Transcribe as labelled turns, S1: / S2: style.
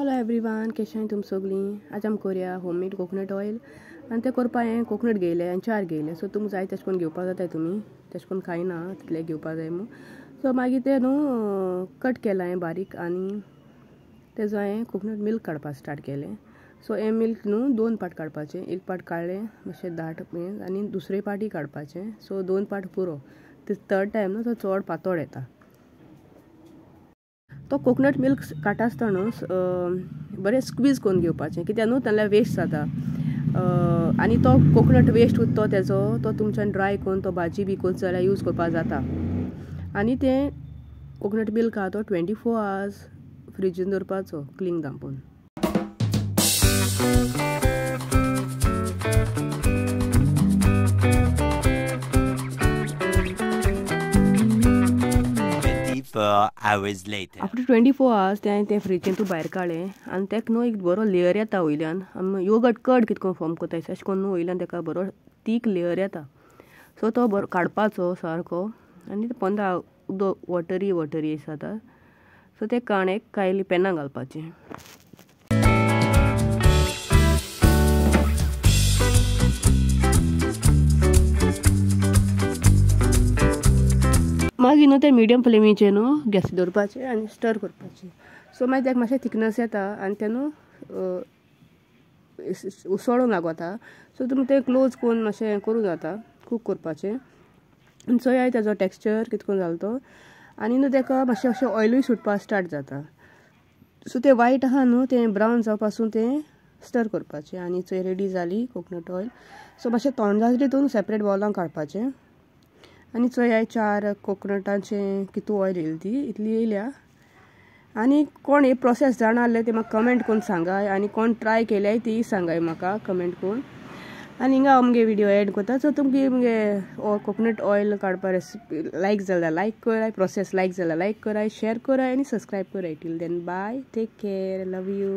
S1: Hello everyone, कशें आहाय तुम सगळीं. आज आमी करूया होममेड कोकोनट ऑयल आनी ते करपा हांवें कोकोनट घेयले आनी 4 घेयले. सो तुमकां जाय तशें करून घेवपा जाताय. तुमी तशें करून खायना तितले घेवपा जाय मू. सो मागीर ते न्हू कट केला हांवें बारीक आनी तेजो हांवें कोकोनट मिल्क काडपा स्टार्ट केलें. सो हे मिल्क न्हू 2 पार्ट काडपाचें. एक पार्ट काडलें मातशें दाट आनी दुसरे पार्टी काडपाचें. सो 2 पार्ट पुरो. ते थर्ड टायम न्हू तो चड पातळ येता. तो कोकोनट मिल्क काडटा आसतना बरें स्क्वीज करून घेवपाचें, कित्याक न्हू नाल्यार वेस्ट जाता. आनी तो कोकोनट वेस्ट उरता तेजो तो तुमच्यान ड्राय करून तो भाजी बी करता जाल्यार यूज करपा जाता. आनी तें कोकोनट मिल्क आहा तो 24 hours फ्रिजीन दवरपाचो क्लीन धांपून. आफ्टर 24 hours ते फ्रिजींतून भायर काडलें आनी तेका न्हू एक बरो लेयर येता वयल्यान. योगर्ट कर्ड कितें करून फॉर्म करता अशें करून न्हू वयल्यान तेका बरो थीक लेयर येता. सो तो बरो काडपाचो सारको आनी ते पंदरा उदक वॉटरी जाता. सो ते काणेक कायली पेनां घालपाचें. मागीर न्हू ते मिडियम फ्लेमीचेर न्हू गॅस दवरपाचें आनी स्टर करपाचें. सो मागीर तेका मातशें थिकनस येता आनी ते न्हू उसळूंक लागता. सो तुमी तें क्लोज करून मातशें करूं जाता कूक करपाचें. आनी चोय तेजो टेक्स्चर कितें करून जालो तो आनी न्हू तेका मातशें अशें ऑयलूय सुटपा स्टार्ट जाता. सो तें वायट आहा न्हू तें ब्रावन जावं पासून तें स्टर करपाचें आनी चोय रेडी जाली कोकोनट ऑयल. सो मातशें थंड जालें तितून सेपरेट बावलांत काडपाचें. आनी चोय हांवें 4 कोकोनटाचें कितू ऑयल येयली ती इतली येयल्या. आनी कोण हे प्रोसेस जाणा आसलें ते म्हाका कमेंट करून सांगाय आनी कोण ट्राय केल्याय ती सांगाय म्हाका कमेंट करून. आनी हिंगा आमगे व्हिडिओ एड करता. सो तुमगे मुगे कोकोनट ऑयल काडपा रेसिपी लायक जाल्यार लायक कराय, प्रोसेस लायक जाल्यार लायक कराय, शेअर कराय आनी सबस्क्रायब कराय. Till then bye, take care, love you.